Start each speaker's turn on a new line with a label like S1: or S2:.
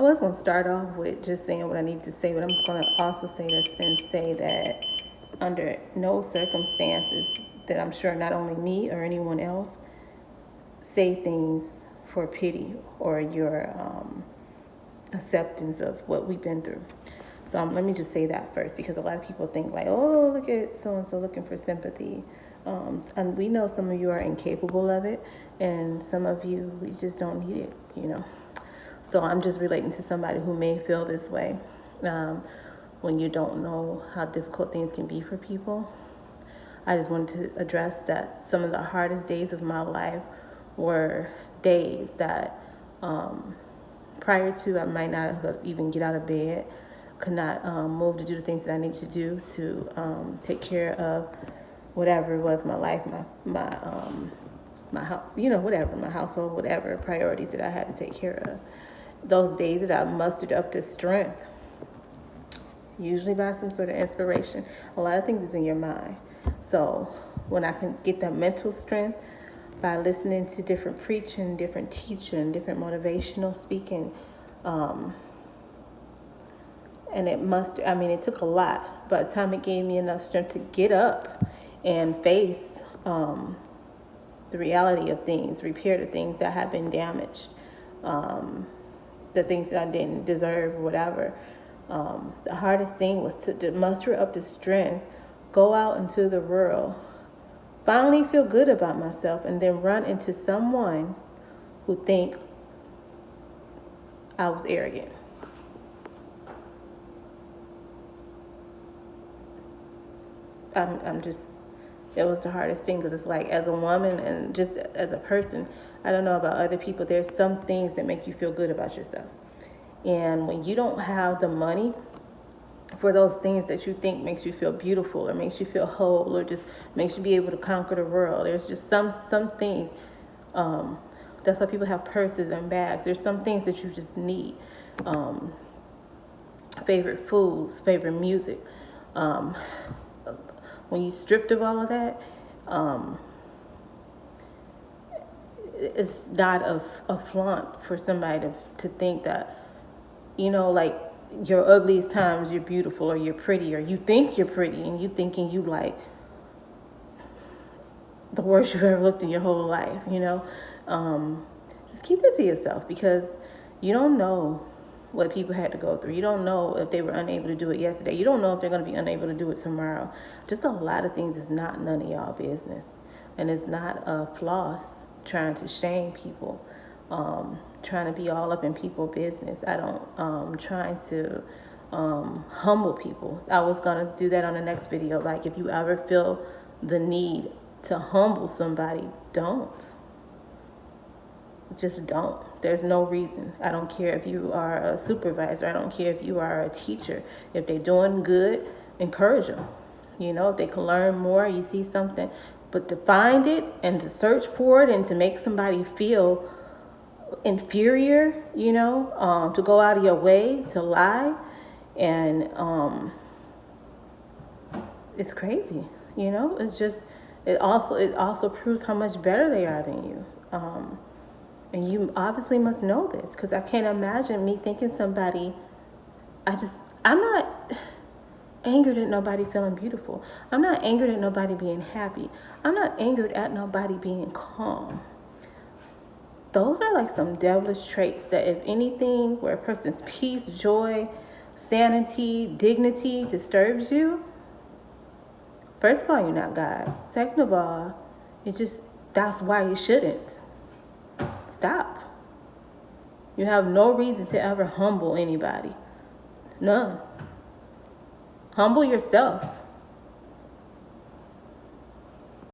S1: I was going to start off with just saying what I need to say, but I'm going to also say this and say that under no circumstances that I'm sure not only me or anyone else say things for pity or your acceptance of what we've been through. So let me just say that first, because a lot of people think like, oh, look at so-and-so looking for sympathy. And we know some of you are incapable of it, and some of you, we just don't need it, you know. So I'm just relating to somebody who may feel this way when you don't know how difficult things can be for people. I just wanted to address that some of the hardest days of my life were days that prior to I might not have even get out of bed, could not move to do the things that I needed to do to take care of whatever it was, my life, my house, you know, whatever, my household, whatever priorities that I had to take care of. Those days that I mustered up the strength, usually by some sort of inspiration. A lot of things is in your mind. So when I can get that mental strength by listening to different preaching, different teaching, different motivational speaking, and it took a lot. By the time it gave me enough strength to get up and face the reality of things, repair the things that had been damaged, the things that I didn't deserve or whatever. The hardest thing was to muster up the strength, go out into the world, finally feel good about myself, and then run into someone who thinks I was arrogant. It was the hardest thing, because it's like, as a woman and just as a person, I don't know about other people, there's some things that make you feel good about yourself. And when you don't have the money for those things that you think makes you feel beautiful or makes you feel whole or just makes you be able to conquer the world, there's just some things, that's why people have purses and bags. There's some things that you just need. Favorite foods, favorite music. When you stripped of all of that, it's not a flaunt for somebody to think that, you know, like your ugliest times you're beautiful or you're pretty, or you think you're pretty and you thinking you like the worst you've ever looked in your whole life, you know. Just keep it to yourself, because you don't know what people had to go through. You don't know if they were unable to do it yesterday. You don't know if they're going to be unable to do it tomorrow. Just a lot of things is not none of y'all business. And it's not a floss trying to shame people, trying to be all up in people's business. Trying to humble people. I was going to do that on the next video. Like, if you ever feel the need to humble somebody, don't. Just don't. There's no reason. I don't care if you are a supervisor. I don't care if you are a teacher. If they're doing good, encourage them. You know, if they can learn more, you see something. But to find it and to search for it and to make somebody feel inferior, you know, to go out of your way to lie, and it's crazy. You know, it's just, it also proves how much better they are than you. And you obviously must know this, because I can't imagine me thinking somebody, I'm not angered at nobody feeling beautiful. I'm not angered at nobody being happy. I'm not angered at nobody being calm. Those are like some devilish traits that, if anything, where a person's peace, joy, sanity, dignity disturbs you, first of all, you're not God. Second of all, that's why you shouldn't. Stop. You have no reason to ever humble anybody. None. Humble yourself.